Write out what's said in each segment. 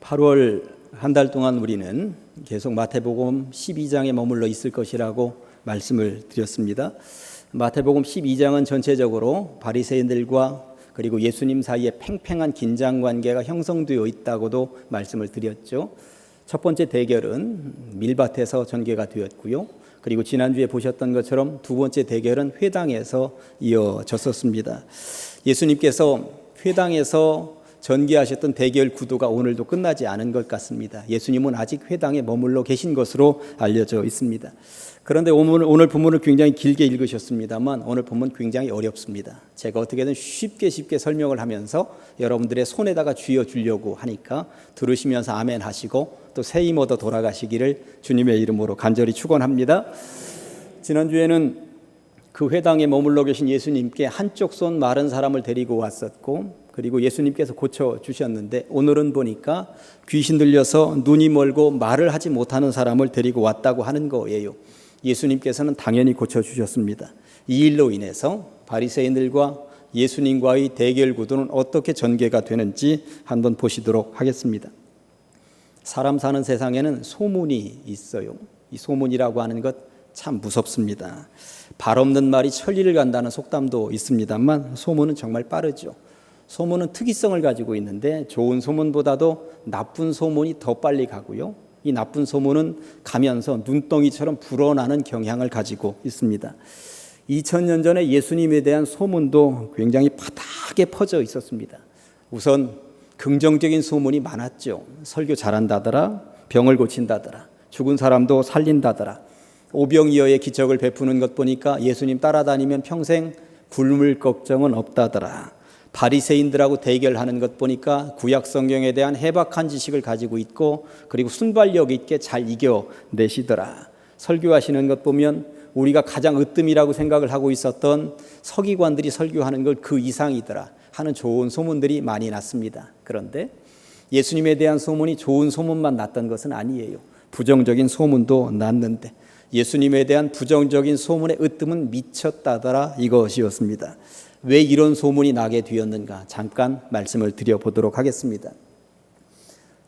8월 한 달 동안 우리는 계속 마태복음 12장에 머물러 있을 것이라고 말씀을 드렸습니다. 마태복음 12장은 전체적으로 바리새인들과 그리고 예수님 사이에 팽팽한 긴장 관계가 형성되어 있다고도 말씀을 드렸죠. 첫 번째 대결은 밀밭에서 전개가 되었고요. 그리고 지난주에 보셨던 것처럼 두 번째 대결은 회당에서 이어졌었습니다. 예수님께서 회당에서 전개하셨던 대결 구도가 오늘도 끝나지 않은 것 같습니다. 예수님은 아직 회당에 머물러 계신 것으로 알려져 있습니다. 그런데 오늘 본문을 굉장히 길게 읽으셨습니다만 오늘 본문 굉장히 어렵습니다. 제가 어떻게든 쉽게 설명을 하면서 여러분들의 손에다가 쥐어주려고 하니까 들으시면서 아멘 하시고 또 새 힘 얻어 돌아가시기를 주님의 이름으로 간절히 축원합니다. 지난주에는 그 회당에 머물러 계신 예수님께 한쪽 손 마른 사람을 데리고 왔었고, 그리고 예수님께서 고쳐주셨는데 오늘은 보니까 귀신 들려서 눈이 멀고 말을 하지 못하는 사람을 데리고 왔다고 하는 거예요. 예수님께서는 당연히 고쳐주셨습니다. 이 일로 인해서 바리새인들과 예수님과의 대결 구도는 어떻게 전개가 되는지 한번 보시도록 하겠습니다. 사람 사는 세상에는 소문이 있어요. 이 소문이라고 하는 것 참 무섭습니다. 발 없는 말이 천리를 간다는 속담도 있습니다만 소문은 정말 빠르죠. 소문은 특이성을 가지고 있는데 좋은 소문보다도 나쁜 소문이 더 빨리 가고요. 이 나쁜 소문은 가면서 눈덩이처럼 불어나는 경향을 가지고 있습니다. 2000년 전에 예수님에 대한 소문도 굉장히 바닥에 퍼져 있었습니다. 우선 긍정적인 소문이 많았죠. 설교 잘한다더라, 병을 고친다더라, 죽은 사람도 살린다더라, 오병이어의 기적을 베푸는 것 보니까 예수님 따라다니면 평생 굶을 걱정은 없다더라, 바리새인들하고 대결하는 것 보니까 구약 성경에 대한 해박한 지식을 가지고 있고 그리고 순발력 있게 잘 이겨내시더라, 설교하시는 것 보면 우리가 가장 으뜸이라고 생각을 하고 있었던 서기관들이 설교하는 것 그 이상이더라 하는 좋은 소문들이 많이 났습니다. 그런데 예수님에 대한 소문이 좋은 소문만 났던 것은 아니에요. 부정적인 소문도 났는데 예수님에 대한 부정적인 소문의 으뜸은 미쳤다더라 이것이었습니다. 왜 이런 소문이 나게 되었는가 잠깐 말씀을 드려보도록 하겠습니다.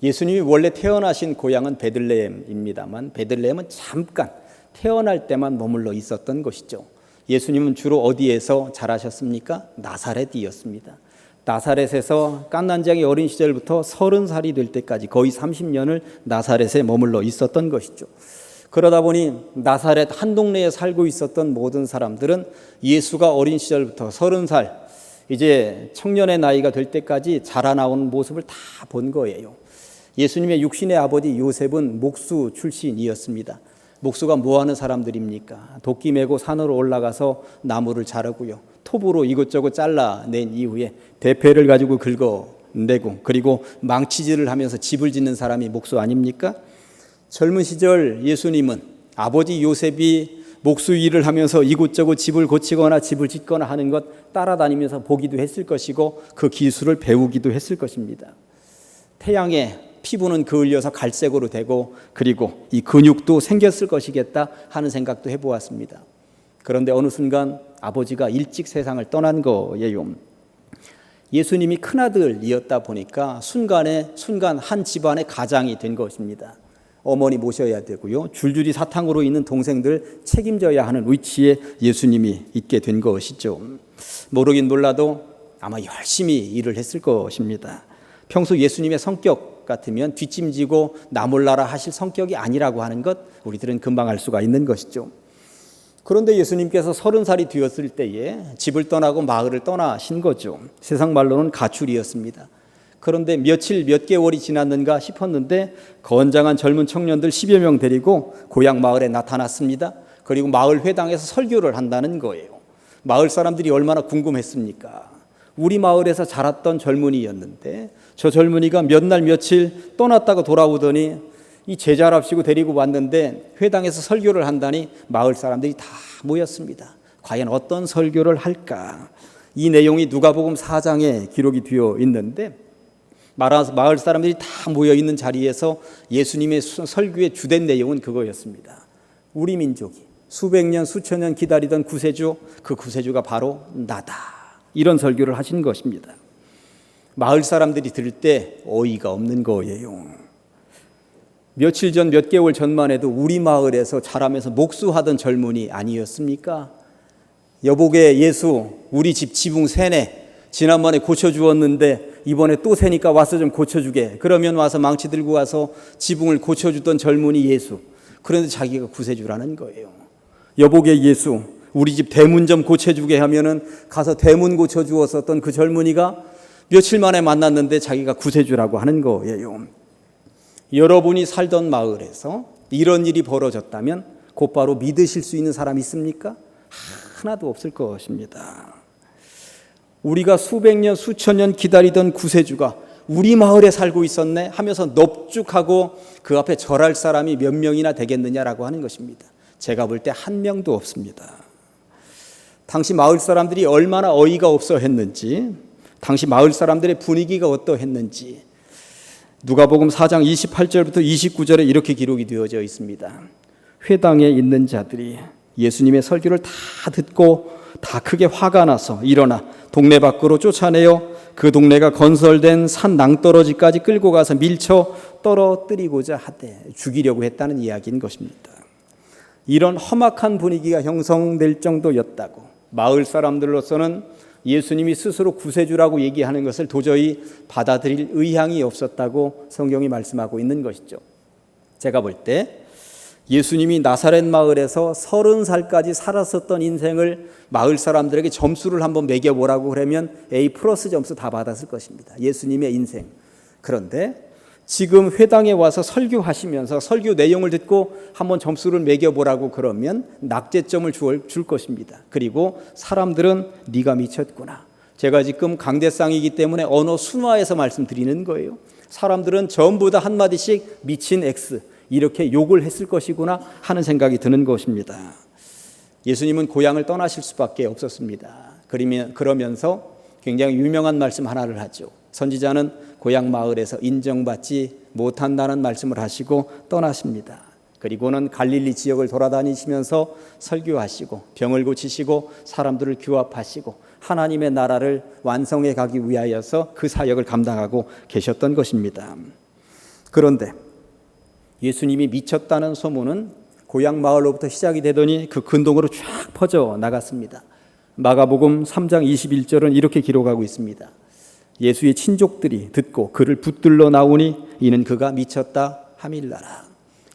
예수님이 원래 태어나신 고향은 베들레헴입니다만 베들레헴은 잠깐 태어날 때만 머물러 있었던 것이죠. 예수님은 주로 어디에서 자라셨습니까? 나사렛이었습니다. 나사렛에서 갓난장이 어린 시절부터 30살이 될 때까지 거의 30년을 나사렛에 머물러 있었던 것이죠. 그러다 보니 나사렛 한 동네에 살고 있었던 모든 사람들은 예수가 어린 시절부터 30살 이제 청년의 나이가 될 때까지 자라나오는 모습을 다 본 거예요. 예수님의 육신의 아버지 요셉은 목수 출신이었습니다. 목수가 뭐 하는 사람들입니까? 도끼 메고 산으로 올라가서 나무를 자르고요, 톱으로 이것저것 잘라낸 이후에 대패를 가지고 긁어내고 그리고 망치질을 하면서 집을 짓는 사람이 목수 아닙니까? 젊은 시절 예수님은 아버지 요셉이 목수 일을 하면서 이곳저곳 집을 고치거나 집을 짓거나 하는 것 따라다니면서 보기도 했을 것이고 그 기술을 배우기도 했을 것입니다. 태양에 피부는 그을려서 갈색으로 되고 그리고 이 근육도 생겼을 것이겠다 하는 생각도 해보았습니다. 그런데 어느 순간 아버지가 일찍 세상을 떠난 거예요. 예수님이 큰아들이었다 보니까 순간 한 집안의 가장이 된 것입니다. 어머니 모셔야 되고요, 줄줄이 사탕으로 있는 동생들 책임져야 하는 위치에 예수님이 있게 된 것이죠. 모르긴 몰라도 아마 열심히 일을 했을 것입니다. 평소 예수님의 성격 같으면 뒷짐지고 나 몰라라 하실 성격이 아니라고 하는 것 우리들은 금방 알 수가 있는 것이죠. 그런데 예수님께서 30살이 되었을 때에 집을 떠나고 마을을 떠나신 거죠. 세상 말로는 가출이었습니다. 그런데 몇 개월이 지났는가 싶었는데 건장한 젊은 청년들 10여 명 데리고 고향 마을에 나타났습니다. 그리고 마을 회당에서 설교를 한다는 거예요. 마을 사람들이 얼마나 궁금했습니까? 우리 마을에서 자랐던 젊은이였는데 저 젊은이가 몇 날 며칠 떠났다가 돌아오더니 이 제자랍시고 데리고 왔는데 회당에서 설교를 한다니 마을 사람들이 다 모였습니다. 과연 어떤 설교를 할까? 이 내용이 누가복음 4장에 기록이 되어 있는데 마을 사람들이 다 모여있는 자리에서 예수님의 설교의 주된 내용은 그거였습니다. 우리 민족이 수백 년 수천 년 기다리던 구세주, 그 구세주가 바로 나다, 이런 설교를 하신 것입니다. 마을 사람들이 들을 때 어이가 없는 거예요. 며칠 전, 몇 개월 전만 해도 우리 마을에서 자라면서 목수하던 젊은이 아니었습니까? 여보게 예수, 우리 집 지붕 새네. 지난번에 고쳐주었는데 이번에 또 새니까 와서 좀 고쳐주게. 그러면 와서 망치 들고 와서 지붕을 고쳐주던 젊은이 예수. 그런데 자기가 구세주라는 거예요. 여보게 예수, 우리 집 대문 좀 고쳐주게 하면은 가서 대문 고쳐주었었던 그 젊은이가 며칠 만에 만났는데 자기가 구세주라고 하는 거예요. 여러분이 살던 마을에서 이런 일이 벌어졌다면 곧바로 믿으실 수 있는 사람 있습니까? 하나도 없을 것입니다. 우리가 수백 년, 수천 년 기다리던 구세주가 우리 마을에 살고 있었네 하면서 넙죽하고 그 앞에 절할 사람이 몇 명이나 되겠느냐라고 하는 것입니다. 제가 볼 때 한 명도 없습니다. 당시 마을 사람들이 얼마나 어이가 없어 했는지, 당시 마을 사람들의 분위기가 어떠했는지 누가복음 4장 28절부터 29절에 이렇게 기록이 되어져 있습니다. 회당에 있는 자들이 예수님의 설교를 다 듣고 다 크게 화가 나서 일어나 동네 밖으로 쫓아내어 그 동네가 건설된 산 낭떠러지까지 끌고 가서 밀쳐 떨어뜨리고자 하되 죽이려고 했다는 이야기인 것입니다. 이런 험악한 분위기가 형성될 정도였다고 마을 사람들로서는 예수님이 스스로 구세주라고 얘기하는 것을 도저히 받아들일 의향이 없었다고 성경이 말씀하고 있는 것이죠. 제가 볼 때 예수님이 나사렛 마을에서 30살까지 살았었던 인생을 마을 사람들에게 점수를 한번 매겨보라고 그러면 A+ 점수 다 받았을 것입니다. 예수님의 인생. 그런데 지금 회당에 와서 설교하시면서 설교 내용을 듣고 한번 점수를 매겨보라고 그러면 낙제점을 줄 것입니다. 그리고 사람들은 네가 미쳤구나. 제가 지금 강대상이기 때문에 언어 순화해서 말씀드리는 거예요. 사람들은 전부 다 한마디씩 미친 X 이렇게 욕을 했을 것이구나 하는 생각이 드는 것입니다. 예수님은 고향을 떠나실 수밖에 없었습니다. 그러면서 굉장히 유명한 말씀 하나를 하죠. 선지자는 고향 마을에서 인정받지 못한다는 말씀을 하시고 떠나십니다. 그리고는 갈릴리 지역을 돌아다니시면서 설교하시고 병을 고치시고 사람들을 규합하시고 하나님의 나라를 완성해 가기 위하여서 그 사역을 감당하고 계셨던 것입니다. 그런데 예수님이 미쳤다는 소문은 고향 마을로부터 시작이 되더니 그 근동으로 쫙 퍼져 나갔습니다. 마가복음 3장 21절은 이렇게 기록하고 있습니다. 예수의 친족들이 듣고 그를 붙들러 나오니 이는 그가 미쳤다 함일나라.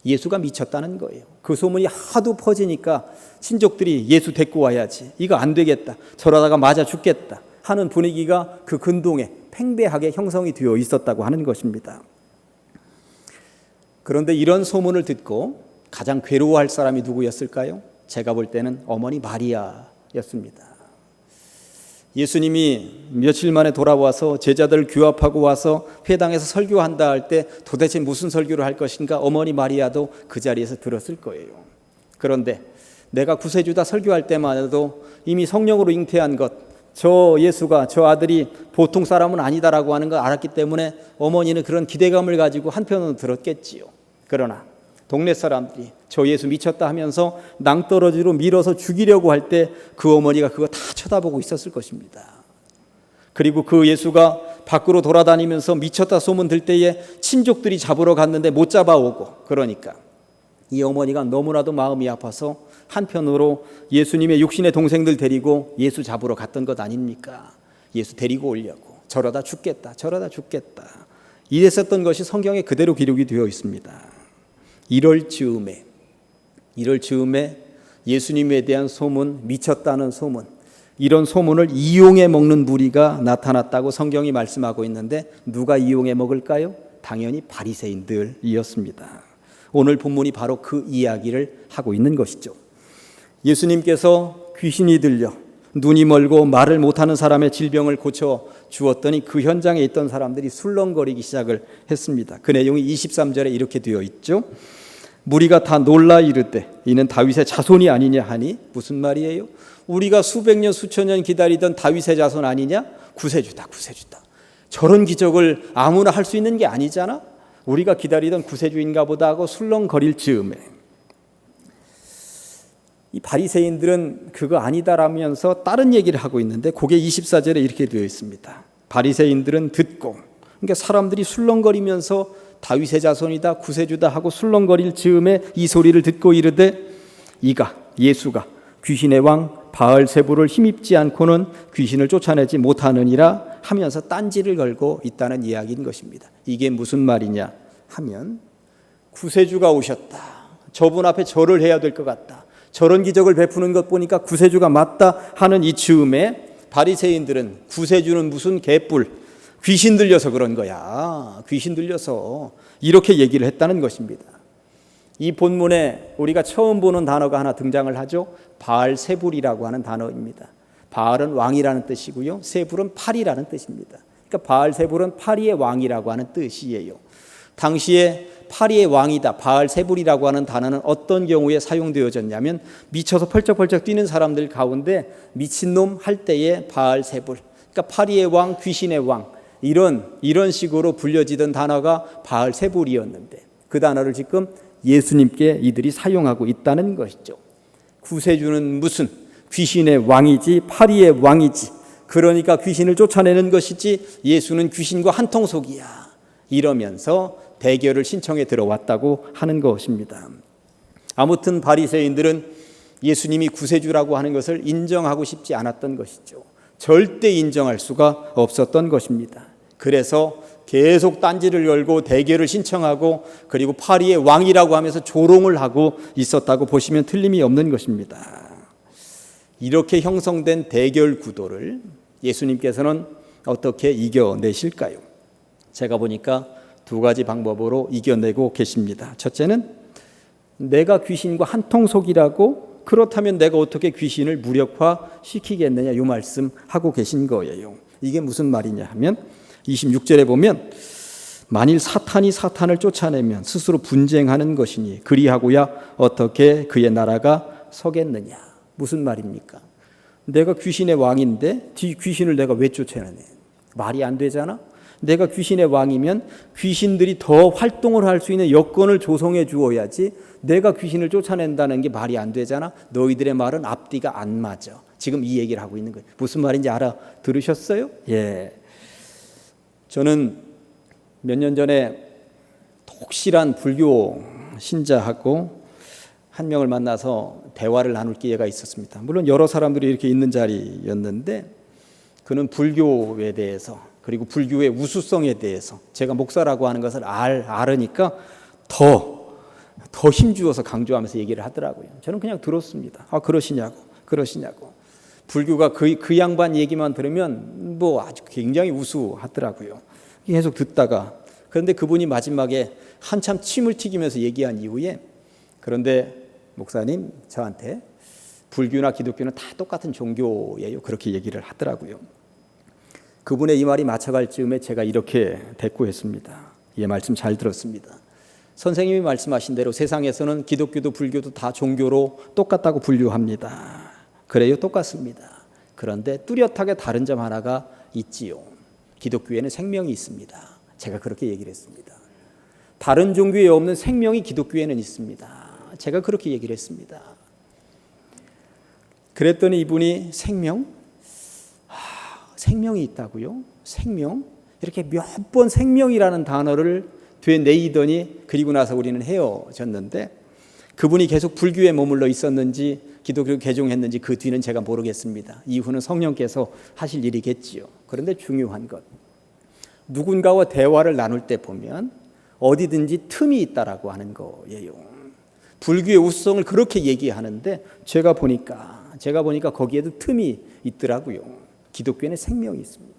예수가 미쳤다는 거예요. 그 소문이 하도 퍼지니까 친족들이 예수 데리고 와야지, 이거 안 되겠다, 저러다가 맞아 죽겠다 하는 분위기가 그 근동에 팽배하게 형성이 되어 있었다고 하는 것입니다. 그런데 이런 소문을 듣고 가장 괴로워할 사람이 누구였을까요? 제가 볼 때는 어머니 마리아였습니다. 예수님이 며칠 만에 돌아와서 제자들을 규합하고 와서 회당에서 설교한다 할 때 도대체 무슨 설교를 할 것인가 어머니 마리아도 그 자리에서 들었을 거예요. 그런데 내가 구세주다 설교할 때만 해도 이미 성령으로 잉태한 것, 저 예수가, 저 아들이 보통 사람은 아니다라고 하는 걸 알았기 때문에 어머니는 그런 기대감을 가지고 한편으로 들었겠지요. 그러나 동네 사람들이 저 예수 미쳤다 하면서 낭떠러지로 밀어서 죽이려고 할 때 그 어머니가 그거 다 쳐다보고 있었을 것입니다. 그리고 그 예수가 밖으로 돌아다니면서 미쳤다 소문 들 때에 친족들이 잡으러 갔는데 못 잡아오고, 그러니까 이 어머니가 너무나도 마음이 아파서 한편으로 예수님의 육신의 동생들 데리고 예수 잡으러 갔던 것 아닙니까? 예수 데리고 오려고. 저러다 죽겠다, 저러다 죽겠다. 이랬었던 것이 성경에 그대로 기록이 되어 있습니다. 이럴 즈음에 예수님에 대한 소문, 미쳤다는 소문, 이런 소문을 이용해 먹는 무리가 나타났다고 성경이 말씀하고 있는데 누가 이용해 먹을까요? 당연히 바리새인들이었습니다. 오늘 본문이 바로 그 이야기를 하고 있는 것이죠. 예수님께서 귀신이 들려 눈이 멀고 말을 못하는 사람의 질병을 고쳐 주었더니 그 현장에 있던 사람들이 술렁거리기 시작을 했습니다. 그 내용이 23절에 이렇게 되어 있죠. 무리가 다 놀라 이르되 이는 다윗의 자손이 아니냐 하니, 무슨 말이에요? 우리가 수백 년 수천 년 기다리던 다윗의 자손 아니냐? 구세주다, 구세주다. 저런 기적을 아무나 할 수 있는 게 아니잖아. 우리가 기다리던 구세주인가 보다 하고 술렁거릴 즈음에 이 바리새인들은 그거 아니다라면서 다른 얘기를 하고 있는데 그게 24절에 이렇게 되어 있습니다. 바리새인들은 듣고, 그러니까 사람들이 술렁거리면서 다윗의 자손이다 구세주다 하고 술렁거릴 즈음에 이 소리를 듣고 이르되 예수가 귀신의 왕 바알세불을 힘입지 않고는 귀신을 쫓아내지 못하느니라 하면서 딴지를 걸고 있다는 이야기인 것입니다. 이게 무슨 말이냐 하면, 구세주가 오셨다, 저분 앞에 절을 해야 될 것 같다, 저런 기적을 베푸는 것 보니까 구세주가 맞다 하는 이 즈음에 바리새인들은 구세주는 무슨 개뿔, 귀신 들려서 그런 거야, 귀신 들려서, 이렇게 얘기를 했다는 것입니다. 이 본문에 우리가 처음 보는 단어가 하나 등장을 하죠. 바알세불이라고 하는 단어입니다. 바알은 왕이라는 뜻이고요, 세불은 파리라는 뜻입니다. 그러니까 바알세불은 파리의 왕이라고 하는 뜻이에요. 당시에 파리의 왕이다, 바알세불이라고 하는 단어는 어떤 경우에 사용되어졌냐면, 미쳐서 펄쩍펄쩍 뛰는 사람들 가운데 미친놈 할 때의 바알세불, 그러니까 파리의 왕, 귀신의 왕, 이런 식으로 불려지던 단어가 바알세불이었는데, 그 단어를 지금 예수님께 이들이 사용하고 있다는 것이죠. 구세주는 무슨 귀신의 왕이지, 파리의 왕이지, 그러니까 귀신을 쫓아내는 것이지 예수는 귀신과 한통속이야, 이러면서 대결을 신청해 들어왔다고 하는 것입니다. 아무튼 바리새인들은 예수님이 구세주라고 하는 것을 인정하고 싶지 않았던 것이죠. 절대 인정할 수가 없었던 것입니다. 그래서 계속 딴지를 걸고 대결을 신청하고, 그리고 파리의 왕이라고 하면서 조롱을 하고 있었다고 보시면 틀림이 없는 것입니다. 이렇게 형성된 대결 구도를 예수님께서는 어떻게 이겨내실까요? 제가 보니까 두 가지 방법으로 이겨내고 계십니다. 첫째는, 내가 귀신과 한통속이라고, 그렇다면 내가 어떻게 귀신을 무력화시키겠느냐, 이 말씀하고 계신 거예요. 이게 무슨 말이냐 하면 26절에 보면, 만일 사탄이 사탄을 쫓아내면 스스로 분쟁하는 것이니 그리하고야 어떻게 그의 나라가 서겠느냐. 무슨 말입니까? 내가 귀신의 왕인데 귀신을 내가 왜 쫓아내냐, 말이 안 되잖아. 내가 귀신의 왕이면 귀신들이 더 활동을 할 수 있는 여건을 조성해 주어야지, 내가 귀신을 쫓아낸다는 게 말이 안 되잖아. 너희들의 말은 앞뒤가 안 맞아. 지금 이 얘기를 하고 있는 거예요. 무슨 말인지 알아들으셨어요? 예. 저는 몇 년 전에 독실한 불교 신자하고 한 명을 만나서 대화를 나눌 기회가 있었습니다. 물론 여러 사람들이 이렇게 있는 자리였는데, 그는 불교에 대해서, 그리고 불교의 우수성에 대해서, 제가 목사라고 하는 것을 알으니까 더 힘주어서 강조하면서 얘기를 하더라고요. 저는 그냥 들었습니다. 그러시냐고. 불교가 그 양반 얘기만 들으면 뭐 아주 굉장히 우수하더라고요. 계속 듣다가, 그런데 그분이 마지막에 한참 침을 튀기면서 얘기한 이후에, 그런데 목사님, 저한테 불교나 기독교는 다 똑같은 종교예요, 그렇게 얘기를 하더라고요. 그분의 이 말이 맞춰갈 즈음에 제가 이렇게 대꾸했습니다. 예, 말씀 잘 들었습니다. 선생님이 말씀하신 대로 세상에서는 기독교도 불교도 다 종교로 똑같다고 분류합니다. 그래요, 똑같습니다. 그런데 뚜렷하게 다른 점 하나가 있지요. 기독교에는 생명이 있습니다. 제가 그렇게 얘기를 했습니다. 다른 종교에 없는 생명이 기독교에는 있습니다. 제가 그렇게 얘기를 했습니다. 그랬더니 이분이 생명이 있다고요? 생명? 이렇게 몇 번 생명이라는 단어를 되뇌이더니, 그리고 나서 우리는 헤어졌는데, 그분이 계속 불교에 머물러 있었는지 기독교 개종했는지 그 뒤는 제가 모르겠습니다. 이후는 성령께서 하실 일이겠지요. 그런데 중요한 것, 누군가와 대화를 나눌 때 보면 어디든지 틈이 있다라고 하는 거예요. 불교의 우수성을 그렇게 얘기하는데 제가 보니까 거기에도 틈이 있더라고요. 기독교에는 생명이 있습니다.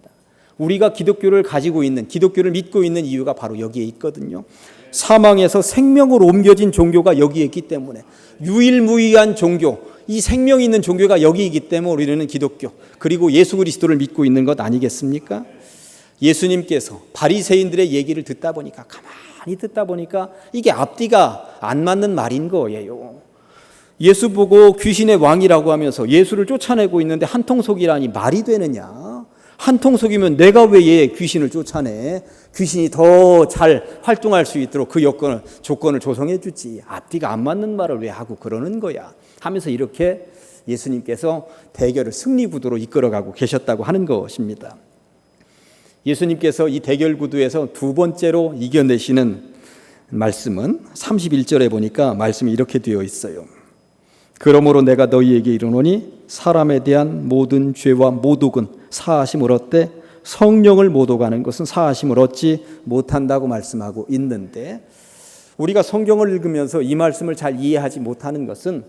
우리가 기독교를 가지고 있는, 기독교를 믿고 있는 이유가 바로 여기에 있거든요. 사망에서 생명으로 옮겨진 종교가 여기에 있기 때문에, 유일무이한 종교, 이 생명이 있는 종교가 여기 있기 때문에 우리는 기독교, 그리고 예수 그리스도를 믿고 있는 것 아니겠습니까? 예수님께서 바리새인들의 얘기를 가만히 듣다 보니까 이게 앞뒤가 안 맞는 말인 거예요. 예수 보고 귀신의 왕이라고 하면서 예수를 쫓아내고 있는데 한통속이라니 말이 되느냐? 한통속이면 내가 왜 얘 귀신을 쫓아내? 귀신이 더 잘 활동할 수 있도록 그 조건을 조성해 주지. 앞뒤가 안 맞는 말을 왜 하고 그러는 거야? 하면서 이렇게 예수님께서 대결을 승리 구도로 이끌어가고 계셨다고 하는 것입니다. 예수님께서 이 대결 구도에서 두 번째로 이겨내시는 말씀은 31절에 보니까 말씀이 이렇게 되어 있어요. 그러므로 내가 너희에게 이르노니 사람에 대한 모든 죄와 모독은 사하심을 얻되 성령을 모독하는 것은 사하심을 얻지 못한다고 말씀하고 있는데, 우리가 성경을 읽으면서 이 말씀을 잘 이해하지 못하는 것은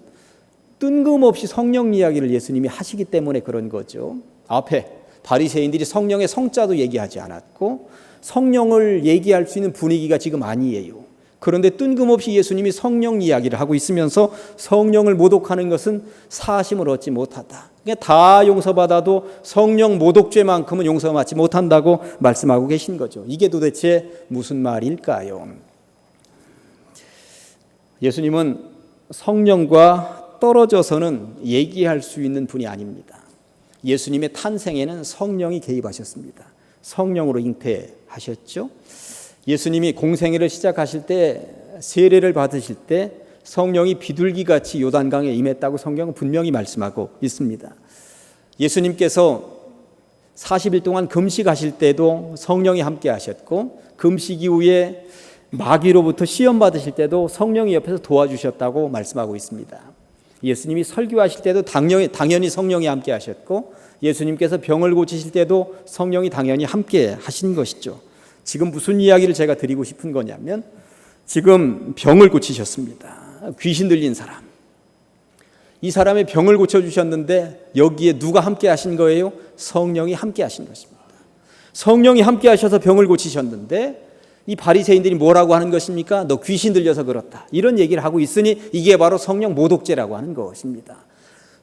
뜬금없이 성령 이야기를 예수님이 하시기 때문에 그런 거죠. 앞에 바리새인들이 성령의 성자도 얘기하지 않았고 성령을 얘기할 수 있는 분위기가 지금 아니에요. 그런데 뜬금없이 예수님이 성령 이야기를 하고 있으면서 성령을 모독하는 것은 사하심을 얻지 못하다. 그러니까 다 용서받아도 성령 모독죄만큼은 용서받지 못한다고 말씀하고 계신 거죠. 이게 도대체 무슨 말일까요? 예수님은 성령과 떨어져서는 얘기할 수 있는 분이 아닙니다. 예수님의 탄생에는 성령이 개입하셨습니다. 성령으로 잉태하셨죠. 예수님이 공생애를 시작하실 때, 세례를 받으실 때 성령이 비둘기같이 요단강에 임했다고 성경은 분명히 말씀하고 있습니다. 예수님께서 40일 동안 금식하실 때도 성령이 함께 하셨고, 금식 이후에 마귀로부터 시험 받으실 때도 성령이 옆에서 도와주셨다고 말씀하고 있습니다. 예수님이 설교하실 때도 당연히 성령이 함께 하셨고, 예수님께서 병을 고치실 때도 성령이 당연히 함께 하신 것이죠. 지금 무슨 이야기를 제가 드리고 싶은 거냐면, 지금 병을 고치셨습니다. 귀신 들린 사람. 이 사람의 병을 고쳐주셨는데 여기에 누가 함께 하신 거예요? 성령이 함께 하신 것입니다. 성령이 함께 하셔서 병을 고치셨는데 이 바리새인들이 뭐라고 하는 것입니까? 너 귀신 들려서 그렇다, 이런 얘기를 하고 있으니 이게 바로 성령 모독죄라고 하는 것입니다.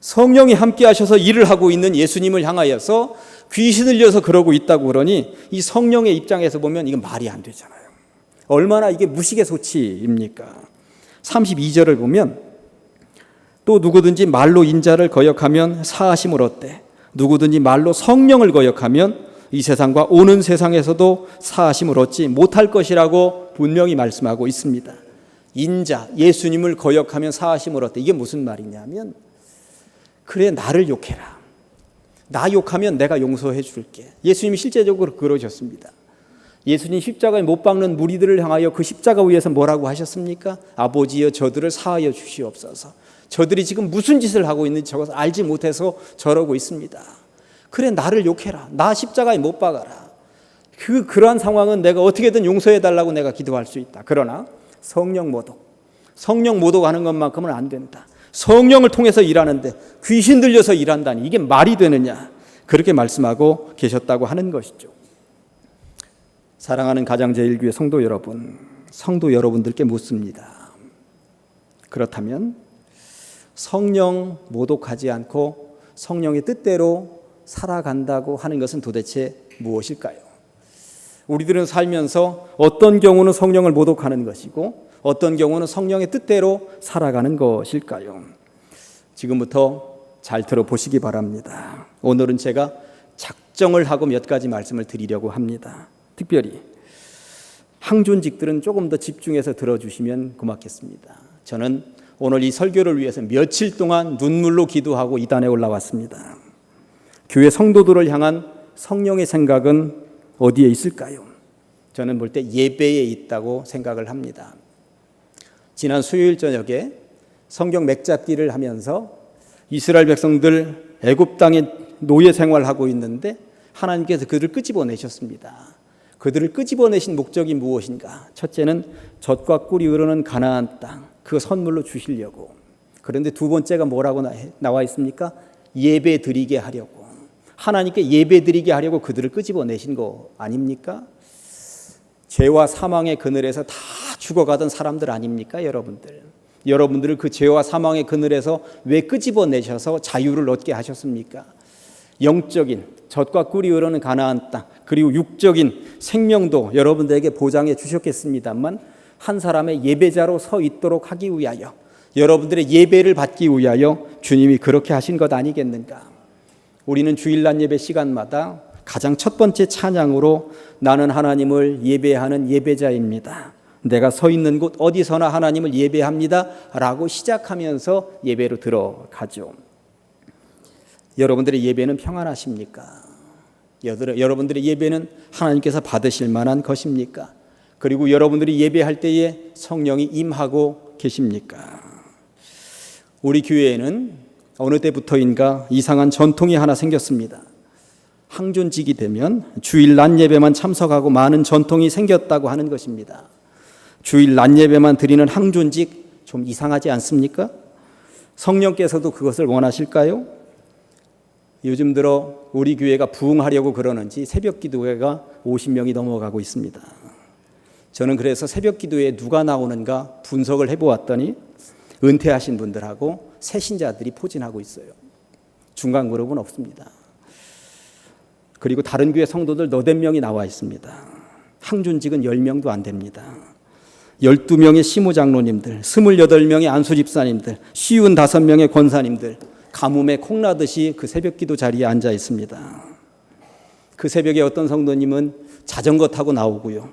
성령이 함께 하셔서 일을 하고 있는 예수님을 향하여서 귀신 들려서 그러고 있다고 그러니 이 성령의 입장에서 보면 이건 말이 안 되잖아요. 얼마나 이게 무식의소치입니까? 32절을 보면 또 누구든지 말로 인자를 거역하면 사하심을 얻되 누구든지 말로 성령을 거역하면 이 세상과 오는 세상에서도 사하심을 얻지 못할 것이라고 분명히 말씀하고 있습니다. 인자, 예수님을 거역하면 사하심을 얻되, 이게 무슨 말이냐면, 그래 나를 욕해라, 나 욕하면 내가 용서해 줄게. 예수님이 실제적으로 그러셨습니다. 예수님 십자가에 못 박는 무리들을 향하여 그 십자가 위에서 뭐라고 하셨습니까? 아버지여 저들을 사하여 주시옵소서. 저들이 지금 무슨 짓을 하고 있는지 저것을 알지 못해서 저러고 있습니다. 그래 나를 욕해라, 나 십자가에 못 박아라. 그러한 상황은 내가 어떻게든 용서해 달라고 내가 기도할 수 있다. 그러나 성령 모독하는 것만큼은 안 된다. 성령을 통해서 일하는데 귀신 들려서 일한다니 이게 말이 되느냐, 그렇게 말씀하고 계셨다고 하는 것이죠. 사랑하는 가장제일교회 성도 여러분들께 묻습니다. 그렇다면 성령 모독하지 않고 성령의 뜻대로 살아간다고 하는 것은 도대체 무엇일까요? 우리들은 살면서 어떤 경우는 성령을 모독하는 것이고 어떤 경우는 성령의 뜻대로 살아가는 것일까요? 지금부터 잘 들어보시기 바랍니다. 오늘은 제가 작정을 하고 몇 가지 말씀을 드리려고 합니다. 특별히 항존직들은 조금 더 집중해서 들어주시면 고맙겠습니다. 저는 오늘 이 설교를 위해서 며칠 동안 눈물로 기도하고 이 단에 올라왔습니다. 교회 성도들을 향한 성령의 생각은 어디에 있을까요? 저는 볼 때 예배에 있다고 생각을 합니다. 지난 수요일 저녁에 성경 맥잡기를 하면서 이스라엘 백성들 애굽 땅에 노예 생활하고 있는데 하나님께서 그들을 끄집어내셨습니다. 그들을 끄집어내신 목적이 무엇인가? 첫째는 젖과 꿀이 흐르는 가나안 땅, 그 선물로 주시려고. 그런데 두 번째가 뭐라고 나와 있습니까? 예배 드리게 하려고. 하나님께 예배 드리게 하려고 그들을 끄집어내신 거 아닙니까? 죄와 사망의 그늘에서 다 죽어가던 사람들 아닙니까, 여러분들? 여러분들을 그 죄와 사망의 그늘에서 왜 끄집어내셔서 자유를 얻게 하셨습니까? 영적인 젖과 꿀이 흐르는 가나안 땅, 그리고 육적인 생명도 여러분들에게 보장해 주셨겠습니다만 한 사람의 예배자로 서 있도록 하기 위하여, 여러분들의 예배를 받기 위하여 주님이 그렇게 하신 것 아니겠는가? 우리는 주일날 예배 시간마다 가장 첫 번째 찬양으로 나는 하나님을 예배하는 예배자입니다, 내가 서 있는 곳 어디서나 하나님을 예배합니다 라고 시작하면서 예배로 들어가죠. 여러분들의 예배는 평안하십니까? 여러분들의 예배는 하나님께서 받으실 만한 것입니까? 그리고 여러분들이 예배할 때에 성령이 임하고 계십니까? 우리 교회에는 어느 때부터인가 이상한 전통이 하나 생겼습니다. 항존직이 되면 주일 낮 예배만 참석하고 많은 전통이 생겼다고 하는 것입니다. 주일 낮 예배만 드리는 항존직 좀 이상하지 않습니까? 성령께서도 그것을 원하실까요? 요즘 들어 우리 교회가 부흥하려고 그러는지 새벽 기도회가 50명이 넘어가고 있습니다. 저는 그래서 새벽 기도회에 누가 나오는가 분석을 해보았더니 은퇴하신 분들하고 새신자들이 포진하고 있어요. 중간 그룹은 없습니다. 그리고 다른 교회 성도들 너댓 명이 나와 있습니다. 항존직은 10명도 안 됩니다. 12명의 시무장로님들, 28명의 안수집사님들, 55명의 권사님들, 가뭄에 콩나듯이 그 새벽기도 자리에 앉아 있습니다. 그 새벽에 어떤 성도님은 자전거 타고 나오고요.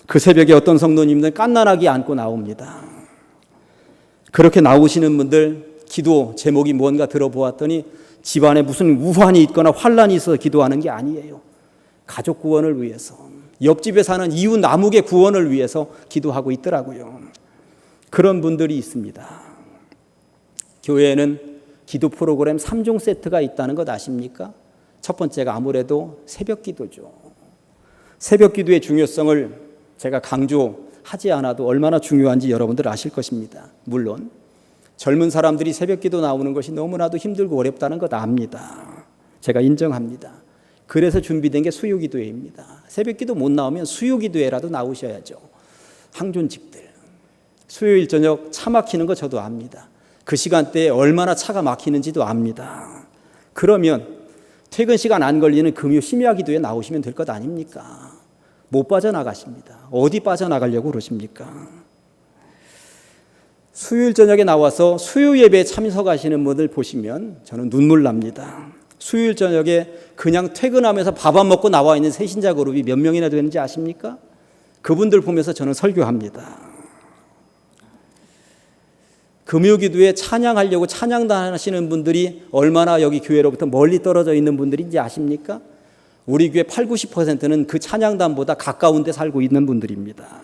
그 새벽에 어떤 성도님은 깐난아기 안고 나옵니다. 그렇게 나오시는 분들 기도 제목이 뭔가 들어보았더니 집안에 무슨 우환이 있거나 환란이 있어서 기도하는 게 아니에요. 가족 구원을 위해서, 옆집에 사는 이웃 나무개 구원을 위해서 기도하고 있더라고요. 그런 분들이 있습니다. 교회에는 기도 프로그램 3종 세트가 있다는 것 아십니까? 첫 번째가 아무래도 새벽 기도죠. 새벽 기도의 중요성을 제가 강조하지 않아도 얼마나 중요한지 여러분들 아실 것입니다. 물론 젊은 사람들이 새벽 기도 나오는 것이 너무나도 힘들고 어렵다는 것 압니다. 제가 인정합니다. 그래서 준비된 게 수요 기도회입니다. 새벽 기도 못 나오면 수요 기도회라도 나오셔야죠. 항존직들. 수요일 저녁 차 막히는 거 저도 압니다. 그 시간대에 얼마나 차가 막히는지도 압니다. 그러면 퇴근 시간 안 걸리는 금요 심야 기도에 나오시면 될 것 아닙니까? 못 빠져나가십니다. 어디 빠져나가려고 그러십니까? 수요일 저녁에 나와서 수요 예배에 참석하시는 분들 보시면 저는 눈물 납니다. 수요일 저녁에 그냥 퇴근하면서 밥 안 먹고 나와 있는 새신자 그룹이 몇 명이나 되는지 아십니까? 그분들 보면서 저는 설교합니다. 금요기도에 찬양하려고 찬양단 하시는 분들이 얼마나 여기 교회로부터 멀리 떨어져 있는 분들인지 아십니까? 우리 교회 80-90%는 그 찬양단보다 가까운 데 살고 있는 분들입니다.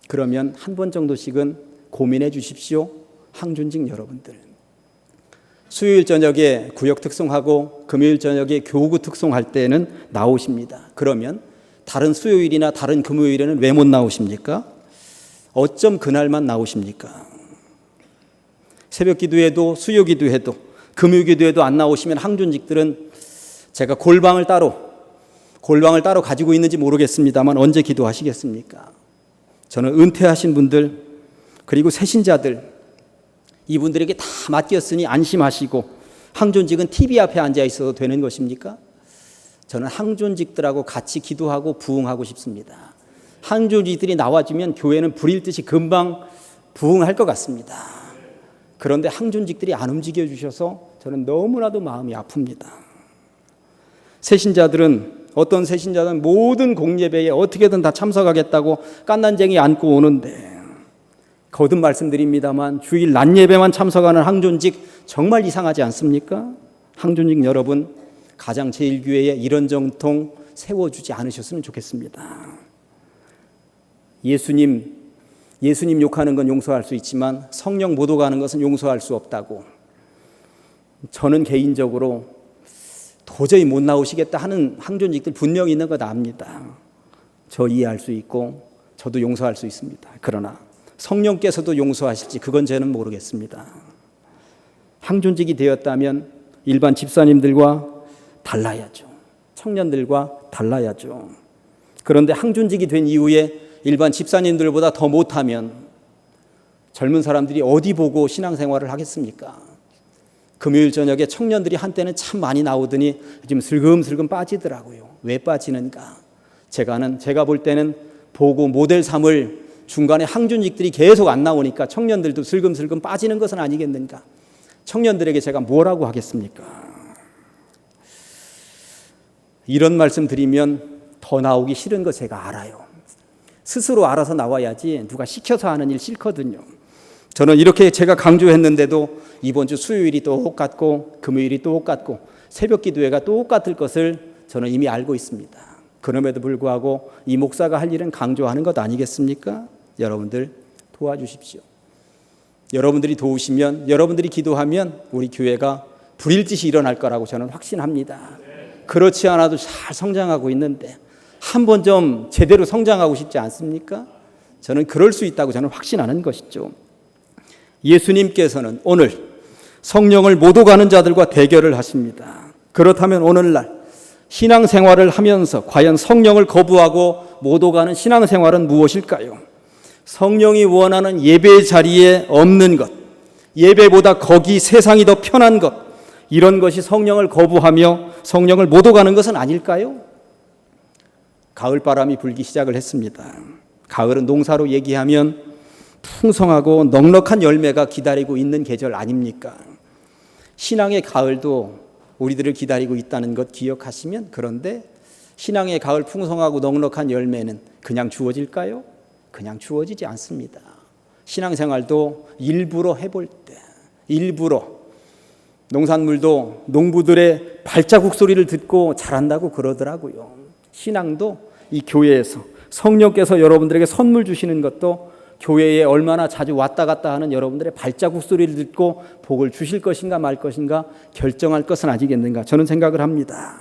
그러면 한 번 정도씩은 고민해 주십시오. 항존직 여러분들. 수요일 저녁에 구역 특송하고 금요일 저녁에 교구 특송할 때는 나오십니다. 그러면 다른 수요일이나 다른 금요일에는 왜 못 나오십니까? 어쩜 그날만 나오십니까? 새벽 기도에도 수요 기도에도 금요 기도에도 안 나오시면 항존직들은 제가 골방을 따로 가지고 있는지 모르겠습니다만 언제 기도하시겠습니까? 저는 은퇴하신 분들 그리고 새신자들 이분들에게 다 맡겼으니 안심하시고 항존직은 TV 앞에 앉아 있어도 되는 것입니까? 저는 항존직들하고 같이 기도하고 부흥하고 싶습니다. 항존직들이 나와주면 교회는 불일 듯이 금방 부흥할 것 같습니다. 그런데 항존직들이 안 움직여 주셔서 저는 너무나도 마음이 아픕니다. 새신자들은 어떤 새신자는 모든 공예배에 어떻게든 다 참석하겠다고 깐난쟁이 안고 오는데 거듭 말씀드립니다만 주일 낮 예배만 참석하는 항존직 정말 이상하지 않습니까? 항존직 여러분 가장 제일교회에 이런 정통 세워주지 않으셨으면 좋겠습니다. 예수님 욕하는 건 용서할 수 있지만 성령 못 오가는 것은 용서할 수 없다고 저는 개인적으로 도저히 못 나오시겠다 하는 항존직들 분명히 있는 것 압니다. 저 이해할 수 있고 저도 용서할 수 있습니다. 그러나 성령께서도 용서하실지 그건 저는 모르겠습니다. 항존직이 되었다면 일반 집사님들과 달라야죠. 청년들과 달라야죠. 그런데 항존직이 된 이후에 일반 집사님들보다 더 못하면 젊은 사람들이 어디 보고 신앙생활을 하겠습니까? 금요일 저녁에 청년들이 한때는 참 많이 나오더니 지금 슬금슬금 빠지더라고요. 왜 빠지는가? 제가 볼 때는 보고 모델 삼을 중간에 항존직들이 계속 안 나오니까 청년들도 슬금슬금 빠지는 것은 아니겠는가? 청년들에게 제가 뭐라고 하겠습니까? 이런 말씀 드리면 더 나오기 싫은 거 제가 알아요. 스스로 알아서 나와야지 누가 시켜서 하는 일 싫거든요. 저는 이렇게 제가 강조했는데도 이번 주 수요일이 똑같고 금요일이 똑같고 새벽 기도회가 똑같을 것을 저는 이미 알고 있습니다. 그럼에도 불구하고 이 목사가 할 일은 강조하는 것 아니겠습니까? 여러분들 도와주십시오. 여러분들이 도우시면, 여러분들이 기도하면 우리 교회가 불일짓이 일어날 거라고 저는 확신합니다. 그렇지 않아도 잘 성장하고 있는데 한 번 좀 제대로 성장하고 싶지 않습니까? 저는 그럴 수 있다고 저는 확신하는 것이죠. 예수님께서는 오늘 성령을 못 오가는 자들과 대결을 하십니다. 그렇다면 오늘날 신앙생활을 하면서 과연 성령을 거부하고 못 오가는 신앙생활은 무엇일까요? 성령이 원하는 예배 자리에 없는 것, 예배보다 거기 세상이 더 편한 것, 이런 것이 성령을 거부하며 성령을 못 오가는 것은 아닐까요? 가을바람이 불기 시작을 했습니다. 가을은 농사로 얘기하면 풍성하고 넉넉한 열매가 기다리고 있는 계절 아닙니까? 신앙의 가을도 우리들을 기다리고 있다는 것 기억하시면, 그런데 신앙의 가을 풍성하고 넉넉한 열매는 그냥 주어질까요? 그냥 주어지지 않습니다. 신앙생활도 일부러 해볼 때, 일부러 농산물도 농부들의 발자국 소리를 듣고 자란다고 그러더라고요. 신앙도 이 교회에서 성령께서 여러분들에게 선물 주시는 것도 교회에 얼마나 자주 왔다 갔다 하는 여러분들의 발자국 소리를 듣고 복을 주실 것인가 말 것인가 결정할 것은 아니겠는가 저는 생각을 합니다.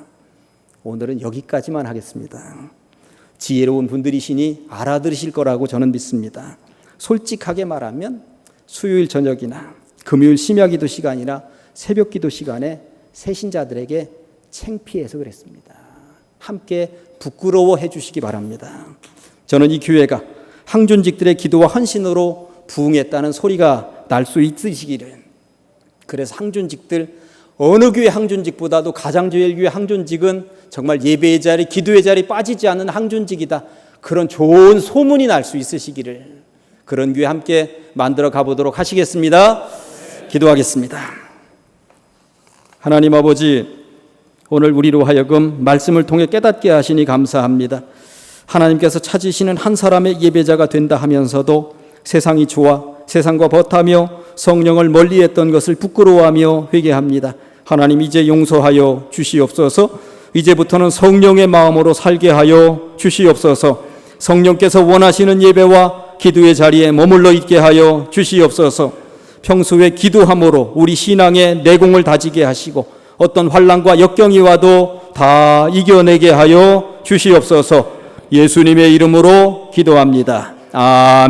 오늘은 여기까지만 하겠습니다. 지혜로운 분들이시니 알아들으실 거라고 저는 믿습니다. 솔직하게 말하면 수요일 저녁이나 금요일 심야기도 시간이나 새벽기도 시간에 새신자들에게 창피해서 그랬습니다. 함께 부끄러워해 주시기 바랍니다. 저는 이 교회가 항존직들의 기도와 헌신으로 부응했다는 소리가 날 수 있으시기를, 그래서 항존직들, 어느 교회 항존직보다도 가장제일교회 항존직은 정말 예배의 자리, 기도의 자리 빠지지 않는 항존직이다, 그런 좋은 소문이 날 수 있으시기를, 그런 교회 함께 만들어 가보도록 하시겠습니다. 기도하겠습니다. 하나님 아버지, 오늘 우리로 하여금 말씀을 통해 깨닫게 하시니 감사합니다. 하나님께서 찾으시는 한 사람의 예배자가 된다 하면서도 세상이 좋아 세상과 벗하며 성령을 멀리했던 것을 부끄러워하며 회개합니다. 하나님, 이제 용서하여 주시옵소서. 이제부터는 성령의 마음으로 살게 하여 주시옵소서. 성령께서 원하시는 예배와 기도의 자리에 머물러 있게 하여 주시옵소서. 평소에 기도함으로 우리 신앙의 내공을 다지게 하시고 어떤 환난과 역경이 와도 다 이겨내게 하여 주시옵소서. 예수님의 이름으로 기도합니다. 아멘.